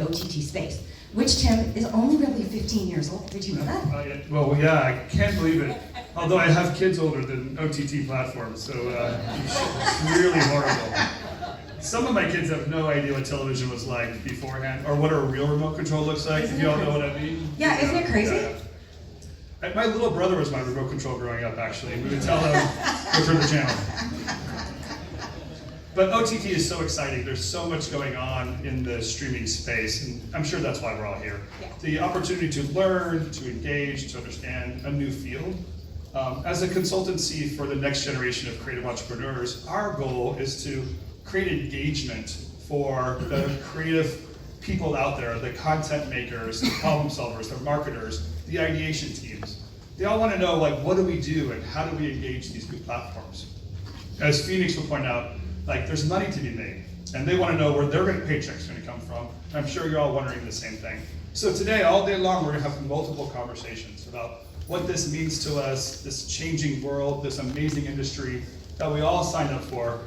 OTT space, which, Tim, is only really 15 years old. Did you know that? Well, yeah, I can't believe it. Although I have kids older than OTT platforms, so it's really horrible. Some of my kids have no idea what television was like beforehand, or what a real remote control looks like, if you all know what I mean. Yeah, isn't it crazy? Yeah. My little brother was my remote control growing up, actually. We would tell him, go turn the channel. But OTT is so exciting. There's so much going on in the streaming space, and I'm sure that's why we're all here. Yeah. The opportunity to learn, to engage, to understand a new field. As a consultancy for the next generation of creative entrepreneurs, our goal is to create engagement for the creative people out there, the content makers, the problem solvers, the marketers, the ideation teams. They all want to know, like, what do we do and how do we engage these new platforms? As Phoenix will point out, like, there's money to be made, and they want to know where their paycheck's going to come from. I'm sure you're all wondering the same thing. So today, all day long, we're going to have multiple conversations about what this means to us, this changing world, this amazing industry that we all signed up for,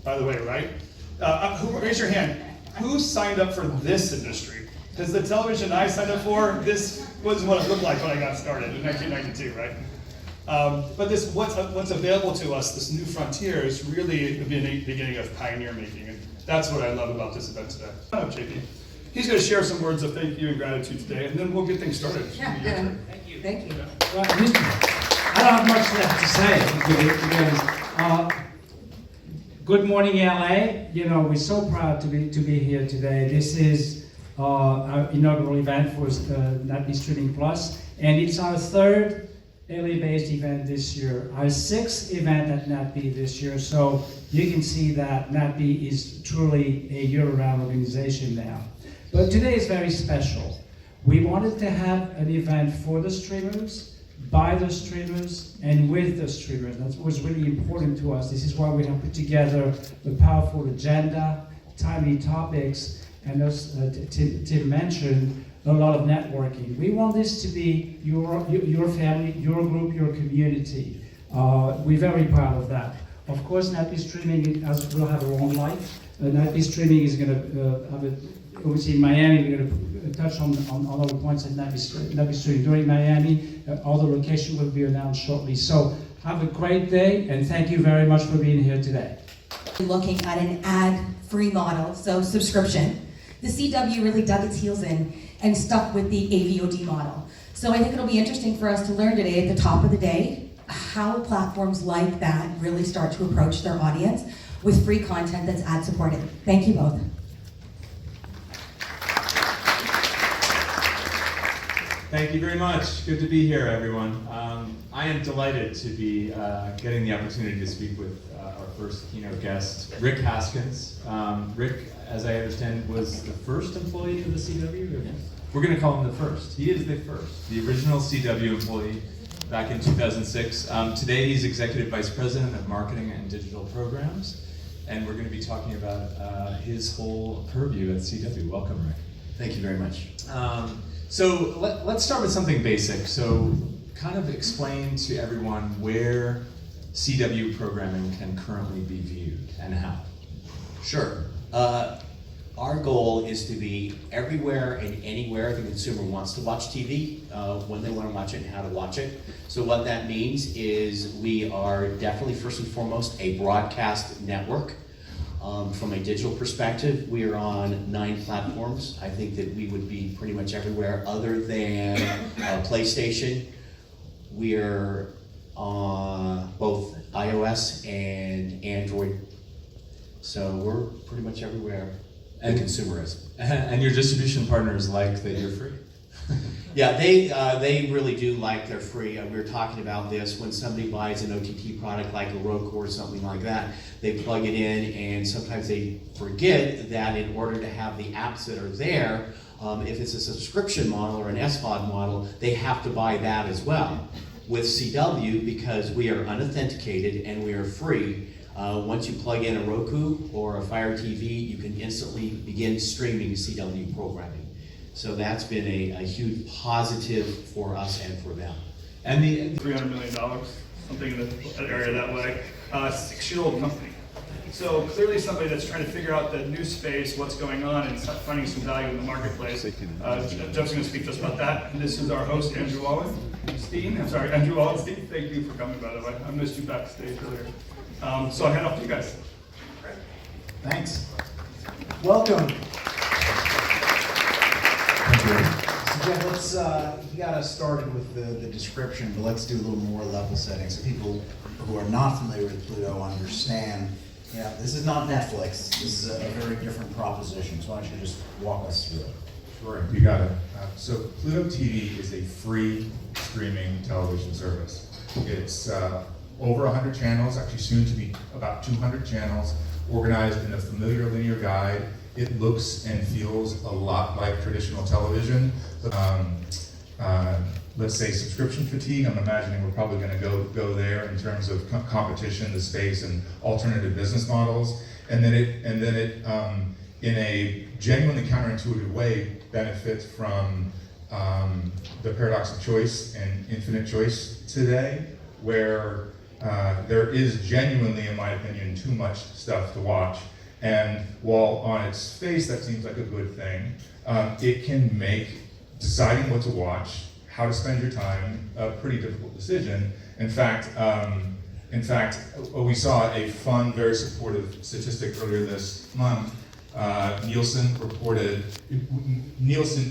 by the way, right? Raise your hand. Who signed up for this industry? Because the television I signed up for, this was what it looked like when I got started in 1992, right? But this, what's available to us, this new frontier, is really the beginning of pioneer making, and that's what I love about this event today. Come up, JP. He's going to share some words of thank you and gratitude today, and then we'll get things started. Yeah, thank you. Thank you. Well, I don't have much left to say. Good morning, LA. You know, we're so proud to be here today. This is our inaugural event for NatBee Streaming Plus, and it's our third LA-based event this year, our sixth event at NatBee this year. So you can see that NatBee is truly a year-round organization now. But today is very special. We wanted to have an event for the streamers, by the streamers, and with the streamers. That was really important to us. This is why we have put together a powerful agenda, timely topics, and as Tim mentioned, a lot of networking. We want this to be your family, your group, your community. We're very proud of that. Of course, NatBee Streaming will have our own life. NatBee Streaming is going to have a, obviously in Miami, we're going to touch on all the points at NatBee Streaming during Miami. All the location will be announced shortly. So have a great day, and thank you very much for being here today. Looking at an ad-free model, so subscription. The CW really dug its heels in and stuck with the AVOD model. So I think it'll be interesting for us to learn today at the top of the day how platforms like that really start to approach their audience with free content that's ad-supported. Thank you both. Thank you very much. Good to be here, everyone. I am delighted to be getting the opportunity to speak with our first keynote guest, Rick Haskins. Rick, as I understand, was the first employee of the CW? Yes. We're going to call him the first. He is the first, the original CW employee back in 2006. Today he's Executive Vice President of Marketing and Digital Programs, and we're going to be talking about his whole purview at CW. Welcome, Rick. Thank you very much. So let's start with something basic. So kind of explain to everyone where CW programming can currently be viewed and how. Sure. Our goal is to be everywhere and anywhere the consumer wants to watch TV, when they want to watch it and how to watch it. So what that means is we are definitely first and foremost a broadcast network. From a digital perspective, we are on 9 platforms. I think that we would be pretty much everywhere other than PlayStation. We are on both iOS and Android. So we're pretty much everywhere the consumer is. And your distribution partners like that you're free. Yeah, they really do like they're free. We were talking about this when somebody buys an OTT product like a Roku or something like that. They plug it in, and sometimes they forget that in order to have the apps that are there, if it's a subscription model or an SVOD model, they have to buy that as well. With CW, because we are unauthenticated and we are free, once you plug in a Roku or a Fire TV, you can instantly begin streaming CW programming. So that's been a huge positive for us and for them. And the $300 million, something in the area that way, 6-year-old company. So clearly somebody that's trying to figure out the new space, what's going on, and finding some value in the marketplace. Jeff's going to speak to us about that. And this is our host, Andrew Wallenstein. I'm sorry, Andrew Wallenstein. Thank you for coming, by the way. I missed you backstage earlier. So I'll hand off to you guys. Thanks. Welcome. Thank you. So Jeff, let's, you got us started with the description, but let's do a little more level setting so people who are not familiar with Pluto understand, you know, this is not Netflix. This is a very different proposition. So why don't you just walk us through it? Sure, you got it. So Pluto TV is a free streaming television service. It's over 100 channels, actually soon to be about 200 channels, organized in a familiar linear guide. It looks and feels a lot like traditional television. Let's say subscription fatigue, I'm imagining we're probably going to go there in terms of competition, the space, and alternative business models. And then it in a genuinely counterintuitive way, benefits from the paradox of choice and infinite choice today, where there is genuinely, in my opinion, too much stuff to watch. And while on its face that seems like a good thing, it can make deciding what to watch, how to spend your time, a pretty difficult decision. In fact, we saw a fun, very supportive statistic earlier this month. Nielsen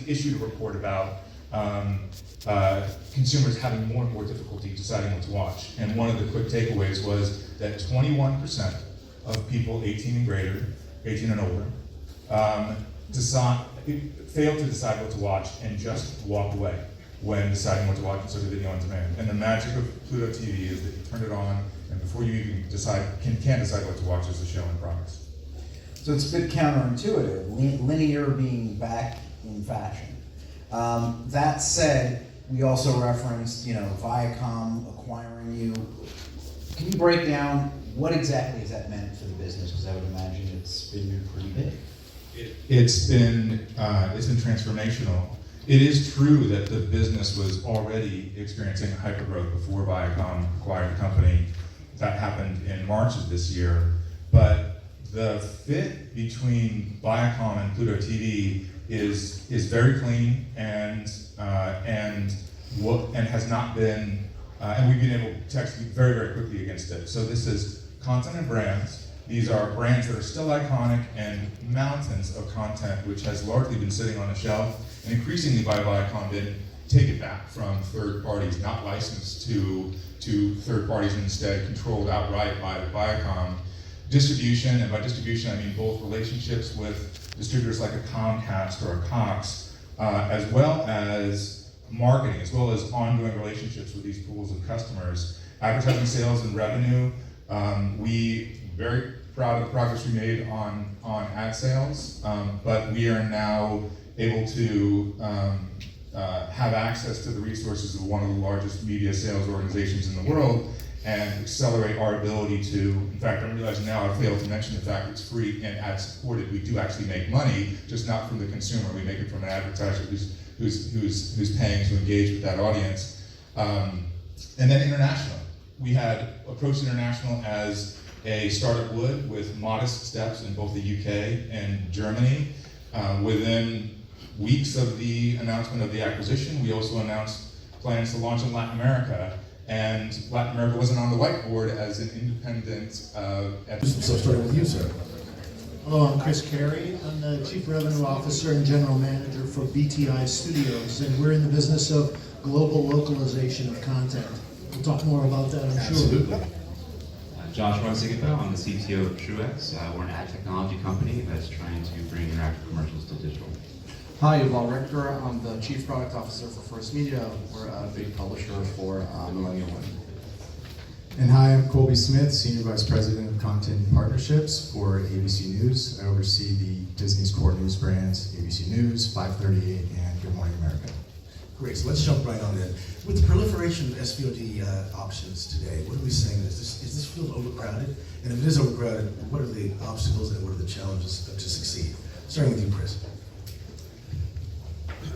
issued a report about consumers having more and more difficulty deciding what to watch. And one of the quick takeaways was that 21% of people 18 and greater, 18 and older, fail to decide what to watch and just walk away when deciding what to watch instead of video on demand. And the magic of Pluto TV is that you turn it on, and before you even can decide what to watch, there's a show in progress. So it's a bit counterintuitive, linear being back in fashion. That said, we also referenced, Viacom acquiring you. Can you break down what exactly has that meant for the business? Because I would imagine it's been pretty big. It's been transformational. It is true that the business was already experiencing hypergrowth before Viacom acquired the company. That happened in March of this year. But the fit between Viacom and Pluto TV is very clean and has not been, and we've been able to execute very, very quickly against it. So this is content and brands. These are brands that are still iconic and mountains of content which has largely been sitting on a shelf and increasingly by Viacom been taken back from third parties, not licensed to third parties and instead controlled outright by Viacom. Distribution, and by distribution I mean both relationships with distributors like a Comcast or a Cox, as well as marketing, as well as ongoing relationships with these pools of customers. Advertising sales and revenue, we very proud of the progress we made on ad sales, but we are now able to have access to the resources of one of the largest media sales organizations in the world and accelerate our ability to, in fact, I'm realizing now I failed to mention the fact it's free and ad supported. We do actually make money, just not from the consumer. We make it from an advertiser who's paying to engage with that audience. And then international. We had approached international as a startup would, with modest steps in both the UK and Germany. Within weeks of the announcement of the acquisition, we also announced plans to launch in Latin America. And Latin America wasn't on the whiteboard as an independent So starting with you, sir. Hello, I'm Chris Carey. I'm the Chief Revenue Officer and General Manager for BTI Studios, and we're in the business of global localization of content. We'll talk more about that, I'm sure. Absolutely. Josh Rodriguez, I'm the CTO of Truex. We're an ad technology company that's trying to bring interactive commercials to digital. Hi, Yuval Richter. I'm the Chief Product Officer for First Media. We're a big publisher for Millennial Women. And hi, I'm Colby Smith, Senior Vice President of Content and Partnerships for ABC News. I oversee the Disney's core news brands, ABC News, 538, and Good Morning America. Great, so let's jump right on in. With the proliferation of SVOD options today, what are we saying? Is this field overcrowded? And if it is overcrowded, what are the obstacles and what are the challenges to succeed? Starting with you, Chris.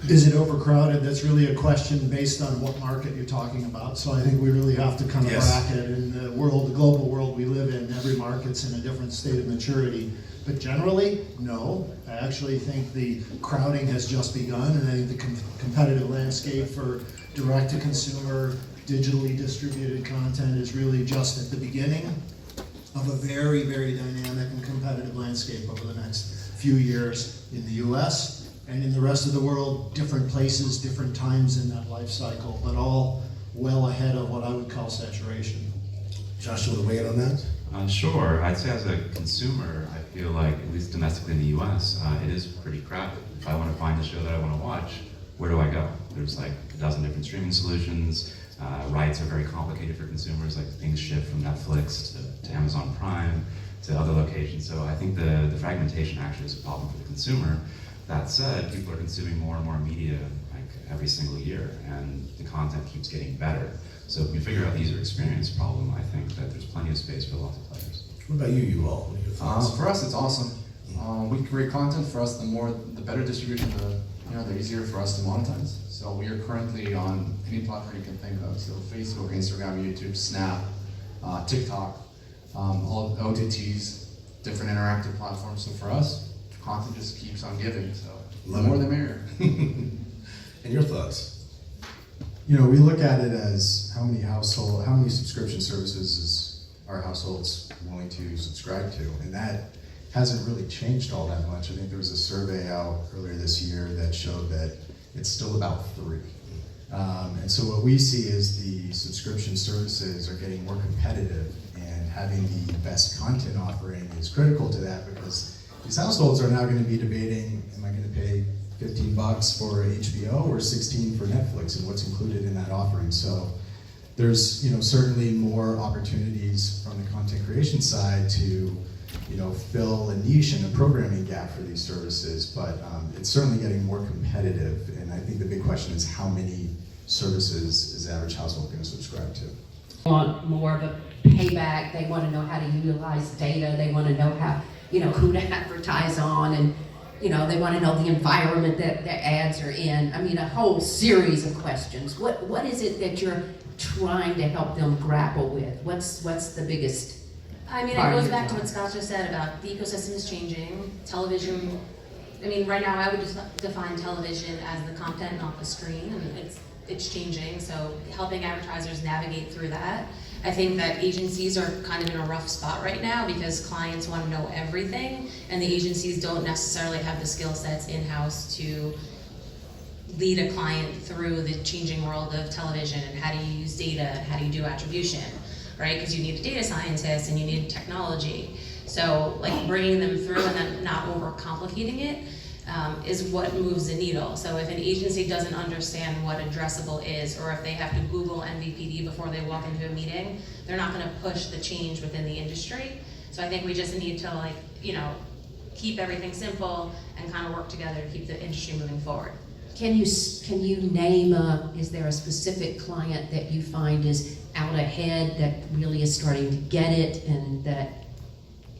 Is it overcrowded? That's really a question based on what market you're talking about. So I think we really have to kind of bracket in the world, the global world we live in. Every market's in a different state of maturity. But generally, no. I actually think the crowding has just begun, and I think the competitive landscape for direct-to-consumer, digitally distributed content is really just at the beginning of a very, very dynamic and competitive landscape over the next few years in the US and in the rest of the world, different places, different times in that life cycle, but all well ahead of what I would call saturation. Joshua, weigh in on that? Sure. I'd say as a consumer, I feel like, at least domestically in the US, it is pretty crowded. If I want to find a show that I want to watch, where do I go? There's like a dozen different streaming solutions. Rights are very complicated for consumers, like things shift from Netflix to Amazon Prime to other locations. So I think the fragmentation actually is a problem for the consumer. That said, people are consuming more and more media like every single year, and the content keeps getting better. So if we figure out the user experience problem, I think that there's plenty of space for lots of players. What about you all? What are your thoughts? For us, it's awesome. We create content. For us, the better distribution, the easier for us to monetize. So we are currently on any platform you can think of. So Facebook, Instagram, YouTube, Snap, TikTok, all OTTs, different interactive platforms. So for us, content just keeps on giving. So the more the merrier. And your thoughts? You know, we look at it as how many subscription services are households willing to subscribe to, and that hasn't really changed all that much. I think there was a survey out earlier this year that showed that it's still about 3. And so what we see is the subscription services are getting more competitive, and having the best content offering is critical to that, because these households are now going to be debating, am I going to pay $15 for HBO or $16 for Netflix, and what's included in that offering? So there's certainly more opportunities from the content creation side to fill a niche and a programming gap for these services, but it's certainly getting more competitive, and I think the big question is how many services is the average household going to subscribe to? Want more of a payback. They want to know how to utilize data. They want to know how, who to advertise on, and they want to know the environment that the ads are in. I mean, a whole series of questions. What is it that you're trying to help them grapple with? What's the biggest? I mean, it goes back to what Scott just said about the ecosystem is changing. Television, I mean, right now I would just define television as the content, not the screen, and it's changing, so helping advertisers navigate through that. I think that agencies are kind of in a rough spot right now because clients want to know everything, and the agencies don't necessarily have the skill sets in-house to lead a client through the changing world of television, and how do you use data, and how do you do attribution, right? Because you need a data scientist and you need technology. So like bringing them through and then not overcomplicating it is what moves the needle. So if an agency doesn't understand what addressable is, or if they have to Google MVPD before they walk into a meeting, they're not going to push the change within the industry. So I think we just need to keep everything simple and kind of work together to keep the industry moving forward. Can you name is there a specific client that you find is out ahead, that really is starting to get it, and that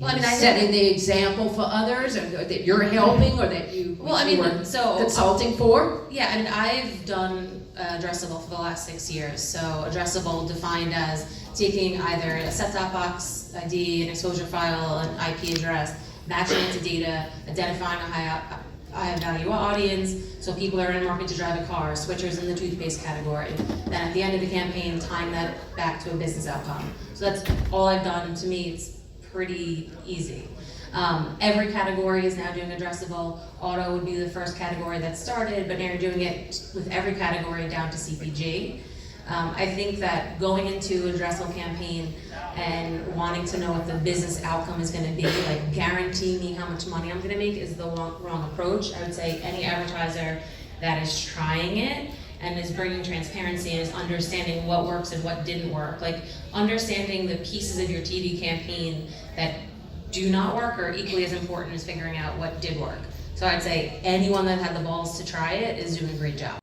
setting the example for others, or that you're helping, or that you consulting for? Yeah, and I've done addressable for the last 6 years. So addressable defined as taking either a set-top box ID, an exposure file, an IP address, matching it to data, identifying a high value audience, so people are in market to drive a car, switchers in the toothpaste category. Then at the end of the campaign, tying that back to a business outcome. So that's all I've done. To me, it's pretty easy. Every category is now doing addressable. Auto would be the first category that started, but now you're doing it with every category down to CPG. I think that going into an addressable campaign and wanting to know what the business outcome is going to be, like guarantee me how much money I'm going to make, is the wrong approach. I would say any advertiser that is trying it and is bringing transparency and is understanding what works and what didn't work, like understanding the pieces of your TV campaign that do not work are equally as important as figuring out what did work. So I'd say anyone that had the balls to try it is doing a great job.